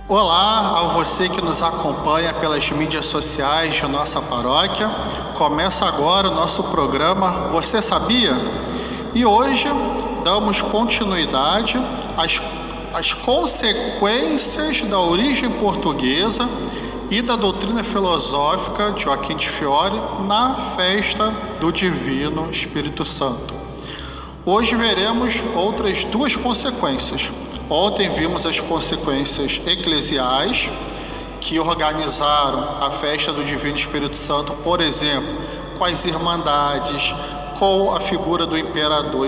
Olá a você que nos acompanha pelas mídias sociais de nossa paróquia. Começa agora o nosso programa Você Sabia? E hoje damos continuidade às consequências da origem portuguesa e da doutrina filosófica de Joaquim de Fiore na festa do Divino Espírito Santo. Hoje veremos outras duas consequências. Ontem vimos as consequências eclesiais que organizaram a festa do Divino Espírito Santo, por exemplo, com as irmandades, com a figura do imperador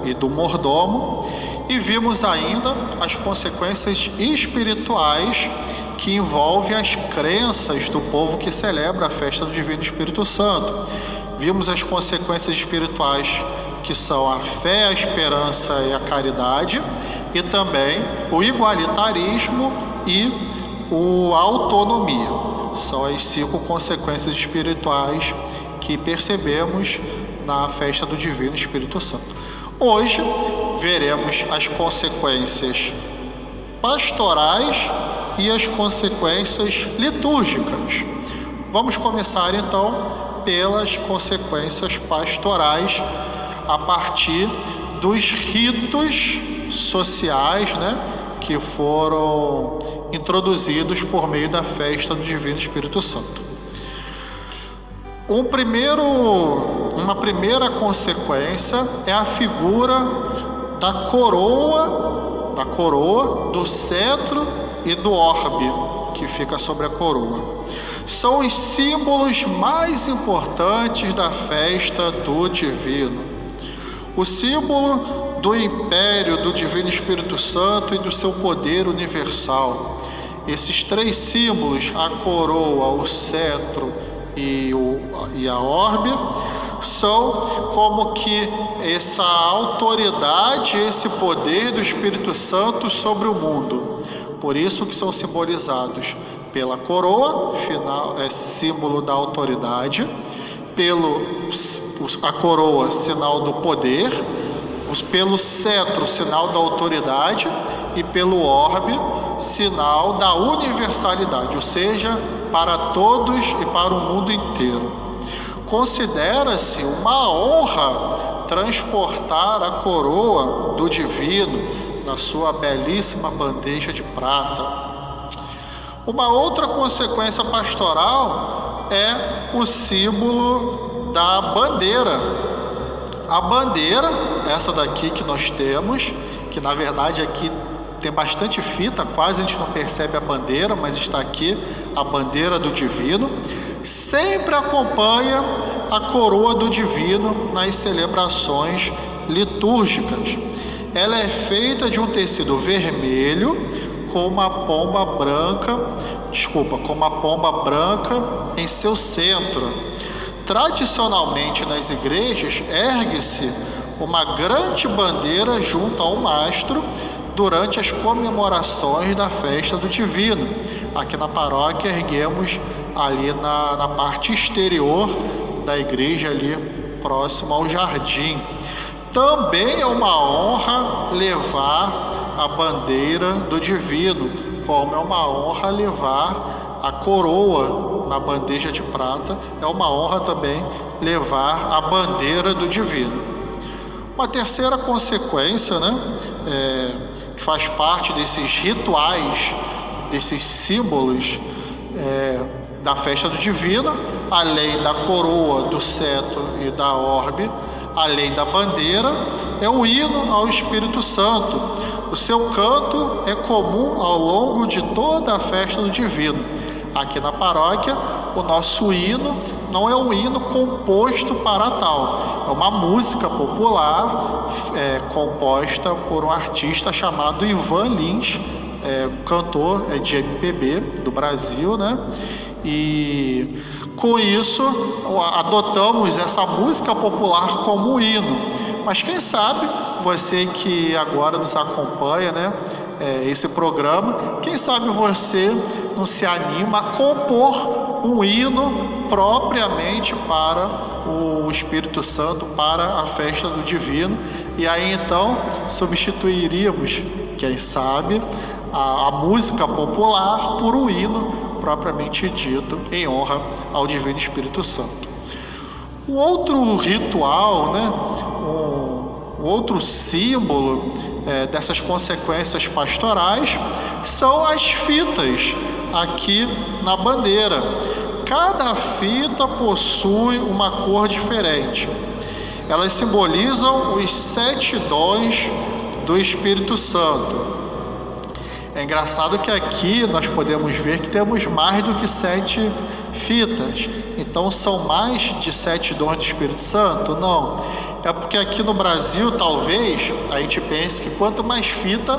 e do mordomo, e vimos ainda as consequências espirituais que envolvem as crenças do povo que celebra a festa do Divino Espírito Santo. Vimos as consequências espirituais que são a fé, a esperança e a caridade, e também o igualitarismo e a autonomia. São as 5 consequências espirituais que percebemos na festa do Divino Espírito Santo. Hoje veremos as consequências pastorais e as consequências litúrgicas. Vamos começar então pelas consequências pastorais a partir dos ritos sociais, que foram introduzidos por meio da festa do Divino Espírito Santo. Uma primeira consequência é a figura da coroa, do cetro e do orbe que fica sobre a coroa. São os símbolos mais importantes da festa do Divino. O símbolo do império do Divino Espírito Santo e do seu poder universal. Esses 3 símbolos, a coroa, o cetro e a orbe, são como que essa autoridade, esse poder do Espírito Santo sobre o mundo. Por isso que são simbolizados pela coroa, símbolo da autoridade, a coroa, sinal do poder, pelo cetro, sinal da autoridade, e pelo orbe, sinal da universalidade, ou seja, para todos e para o mundo inteiro. Considera-se uma honra transportar a coroa do Divino na sua belíssima bandeja de prata. Uma outra consequência pastoral é o símbolo da bandeira. A bandeira, essa daqui que nós temos, que na verdade aqui tem bastante fita, quase a gente não percebe a bandeira, mas está aqui a bandeira do Divino, sempre acompanha a coroa do Divino nas celebrações litúrgicas. Ela é feita de um tecido vermelho com uma pomba branca em seu centro. Tradicionalmente nas igrejas ergue-se uma grande bandeira junto ao mastro durante as comemorações da festa do Divino. Aqui na paróquia erguemos ali na parte exterior da igreja, ali próximo ao jardim. Também é uma honra levar a bandeira do Divino, como é uma honra levar a coroa na bandeja de prata, é uma honra também levar a bandeira do Divino. Uma terceira consequência, que faz parte desses rituais, desses símbolos da festa do Divino, além da coroa, do cetro e da orbe, além da bandeira, é o hino ao Espírito Santo. O seu canto é comum ao longo de toda a festa do Divino. Aqui na paróquia, o nosso hino não é um hino composto para tal, é uma música popular composta por um artista chamado Ivan Lins, cantor de MPB do Brasil, E com isso adotamos essa música popular como hino. Mas quem sabe você que agora nos acompanha, esse programa, quem sabe você não se anima a compor um hino propriamente para o Espírito Santo, para a festa do Divino, e aí então substituiríamos, quem sabe, a música popular por um hino propriamente dito em honra ao Divino Espírito Santo. Um outro ritual, né, um outro símbolo dessas consequências pastorais são as fitas aqui na bandeira. Cada fita possui uma cor diferente. Elas simbolizam os 7 dons do Espírito Santo. É engraçado que aqui nós podemos ver que temos mais do que 7 fitas. Então são mais de 7 dons do Espírito Santo? Não. É porque aqui no Brasil, talvez, a gente pense que quanto mais fita,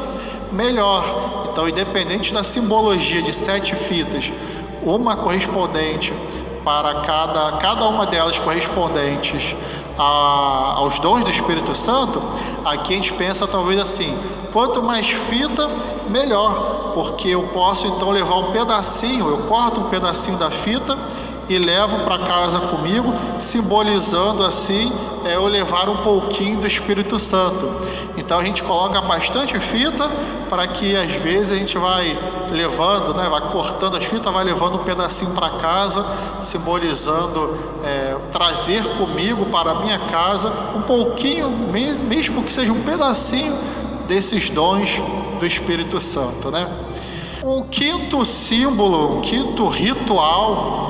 melhor. Então, independente da simbologia de 7 fitas, uma correspondente para cada uma delas correspondentes aos dons do Espírito Santo, aqui a gente pensa talvez assim: quanto mais fita, melhor, porque eu posso então levar um pedacinho, eu corto um pedacinho da fita e levo para casa comigo, simbolizando assim eu levar um pouquinho do Espírito Santo. Então a gente coloca bastante fita para que às vezes a gente vai levando, né, vai cortando as fitas, vai levando um pedacinho para casa, simbolizando trazer comigo para a minha casa um pouquinho, mesmo que seja um pedacinho desses dons do Espírito Santo, né? Um quinto símbolo, um quinto ritual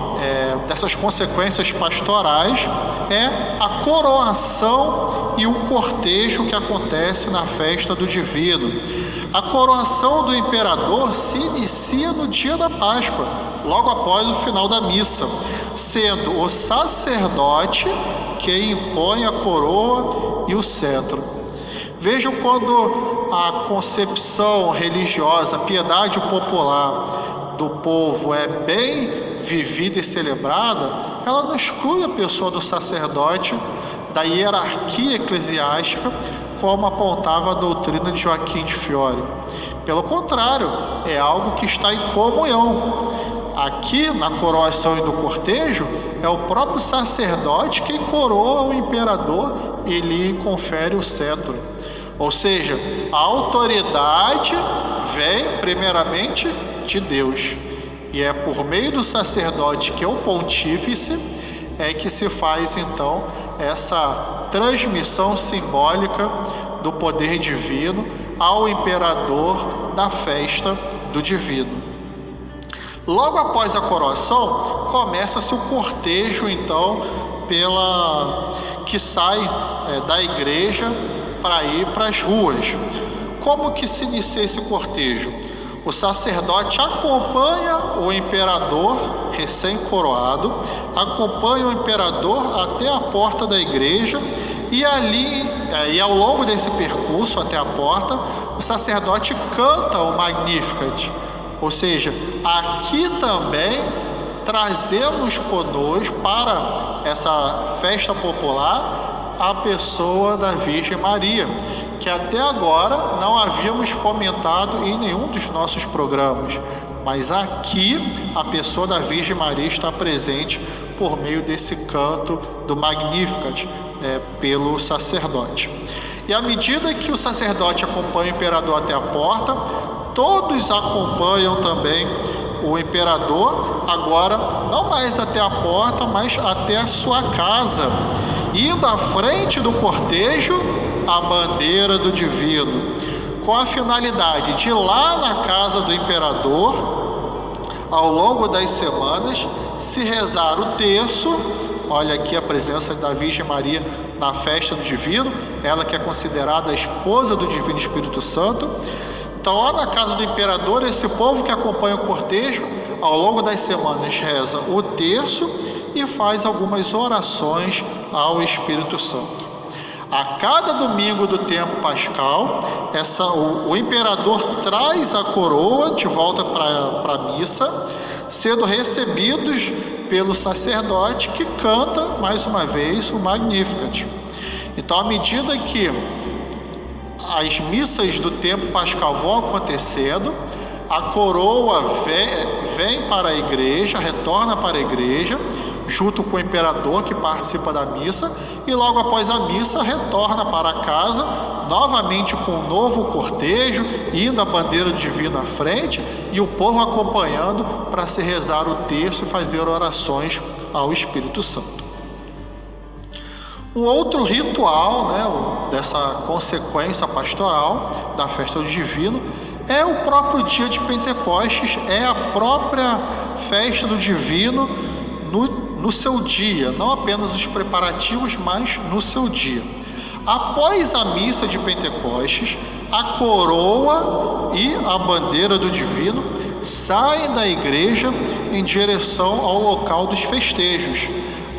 dessas consequências pastorais é a coroação e o cortejo que acontece na festa do Divino. A coroação do imperador se inicia no dia da Páscoa, logo após o final da missa, sendo o sacerdote que impõe a coroa e o cetro. Vejam quando a concepção religiosa, a piedade popular do povo é bem vivida e celebrada, ela não exclui a pessoa do sacerdote da hierarquia eclesiástica, como apontava a doutrina de Joaquim de Fiore. Pelo contrário, é algo que está em comunhão. Aqui, na coroação e no cortejo, é o próprio sacerdote quem coroa o imperador e lhe confere o cetro. Ou seja, a autoridade vem primeiramente de Deus. E é por meio do sacerdote, que é o pontífice, que se faz então essa transmissão simbólica do poder divino ao imperador da festa do divino. Logo após a coroação, começa-se o cortejo então que sai da igreja para ir para as ruas. Como que se inicia esse cortejo? O sacerdote acompanha o imperador recém-coroado, acompanha o imperador até a porta da igreja e ali, ao longo desse percurso até a porta, o sacerdote canta o Magnificat. Ou seja, aqui também trazemos conosco para essa festa popular a pessoa da Virgem Maria, que até agora não havíamos comentado em nenhum dos nossos programas, mas aqui a pessoa da Virgem Maria está presente por meio desse canto do Magnificat pelo sacerdote. E à medida que o sacerdote acompanha o imperador até a porta, todos acompanham também o imperador, agora não mais até a porta, mas até a sua casa, indo à frente do cortejo a bandeira do divino, com a finalidade de ir lá na casa do imperador, ao longo das semanas, se rezar o terço. Olha aqui a presença da Virgem Maria na festa do divino, ela que é considerada a esposa do Divino Espírito Santo. Então, lá na casa do imperador, esse povo que acompanha o cortejo, ao longo das semanas, reza o terço e faz algumas orações ao Espírito Santo. A cada domingo do tempo pascal, o imperador traz a coroa de volta para a missa, sendo recebidos pelo sacerdote que canta mais uma vez o Magnificat. Então, à medida que as missas do tempo pascal vão acontecendo, a coroa vem para a igreja, retorna para a igreja, junto com o imperador que participa da missa, e logo após a missa retorna para casa, novamente com um novo cortejo, indo a bandeira divina à frente e o povo acompanhando para se rezar o terço e fazer orações ao Espírito Santo. Um outro ritual, dessa consequência pastoral da festa do Divino é o próprio dia de Pentecostes, é a própria festa do Divino no seu dia, não apenas os preparativos, mas no seu dia. Após a missa de Pentecostes, a coroa e a bandeira do Divino saem da igreja em direção ao local dos festejos.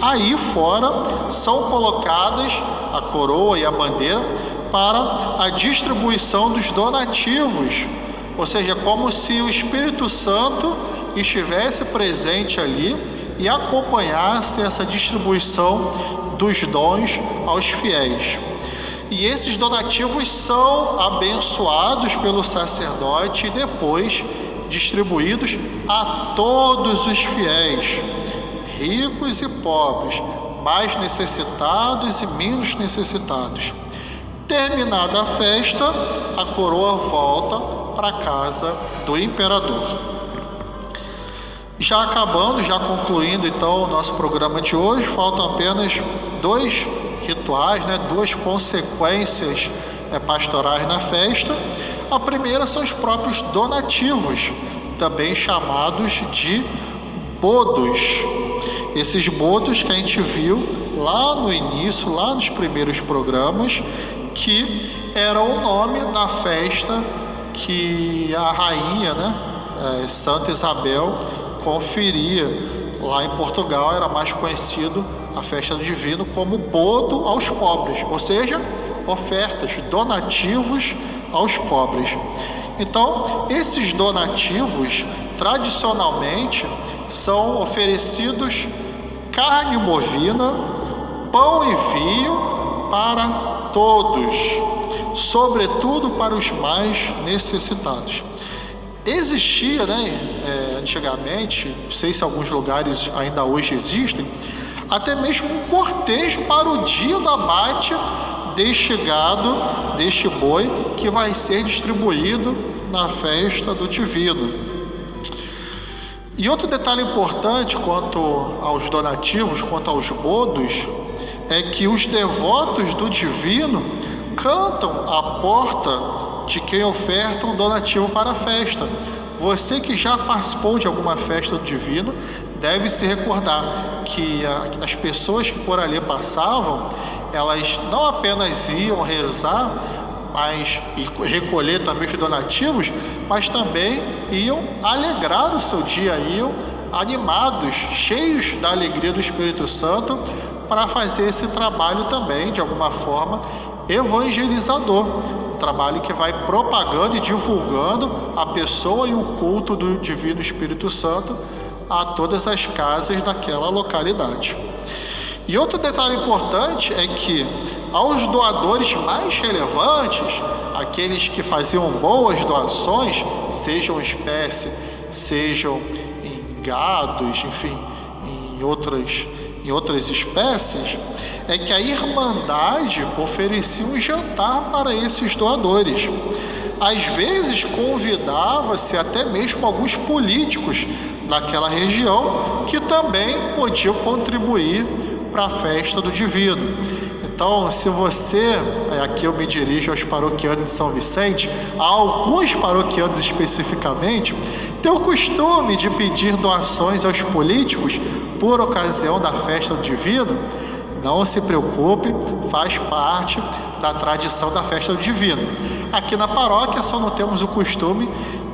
Aí fora são colocadas a coroa e a bandeira para a distribuição dos donativos, ou seja, como se o Espírito Santo estivesse presente ali e acompanhasse essa distribuição dos dons aos fiéis. E esses donativos são abençoados pelo sacerdote e depois distribuídos a todos os fiéis, ricos e pobres, mais necessitados e menos necessitados. Terminada a festa, a coroa volta para a casa do imperador. Já acabando, já concluindo então o nosso programa de hoje, faltam apenas dois rituais, duas consequências pastorais na festa. A primeira são os próprios donativos, também chamados de bodos. Esses bodos que a gente viu lá no início, lá nos primeiros programas, que era o nome da festa que a rainha, Santa Isabel, conferia. Lá em Portugal era mais conhecido a festa do Divino como bodo aos pobres, ou seja, ofertas, donativos aos pobres. Então, esses donativos, tradicionalmente, são oferecidos carne bovina, pão e vinho para todos, sobretudo para os mais necessitados. Existia, antigamente, não sei se alguns lugares ainda hoje existem, até mesmo um cortejo para o dia do abate deste gado, deste boi, que vai ser distribuído na festa do Divino. E outro detalhe importante quanto aos donativos, quanto aos bodos, é que os devotos do Divino cantam à porta de quem oferta um donativo para a festa. Você que já participou de alguma festa do Divino deve se recordar que as pessoas que por ali passavam, elas não apenas iam rezar, e recolher também os donativos, mas também iam alegrar o seu dia, iam animados, cheios da alegria do Espírito Santo, para fazer esse trabalho também, de alguma forma, evangelizador. Um trabalho que vai propagando e divulgando a pessoa e o culto do Divino Espírito Santo a todas as casas daquela localidade. E outro detalhe importante é que aos doadores mais relevantes, aqueles que faziam boas doações, sejam em espécie, sejam em gados, enfim, em outras espécies, é que a Irmandade oferecia um jantar para esses doadores. Às vezes convidava-se até mesmo alguns políticos daquela região que também podiam contribuir para a festa do Divino. Então, se você, aqui eu me dirijo aos paroquianos de São Vicente, a alguns paroquianos especificamente, tem o costume de pedir doações aos políticos por ocasião da festa do Divino, não se preocupe, faz parte da tradição da festa do Divino. Aqui na paróquia só não temos o costume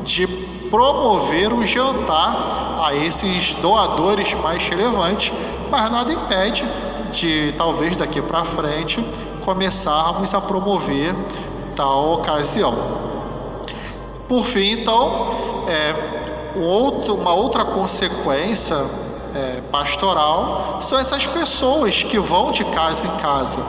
de promover um jantar a esses doadores mais relevantes, mas nada impede de, talvez daqui para frente, começarmos a promover tal ocasião. Por fim, então, uma outra consequência pastoral são essas pessoas que vão de casa em casa.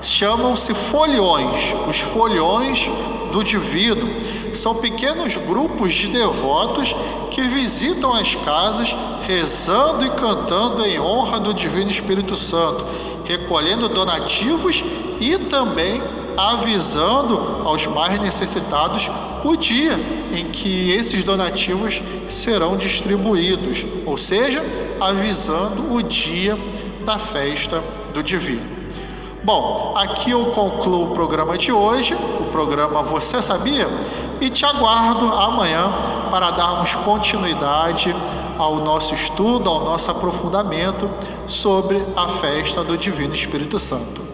Chamam-se foliões, os foliões do Divino são pequenos grupos de devotos que visitam as casas, rezando e cantando em honra do Divino Espírito Santo, recolhendo donativos e também avisando aos mais necessitados o dia em que esses donativos serão distribuídos, ou seja, avisando o dia da festa do Divino. Bom, aqui eu concluo o programa de hoje, o programa Você Sabia? E te aguardo amanhã para darmos continuidade ao nosso estudo, ao nosso aprofundamento sobre a festa do Divino Espírito Santo.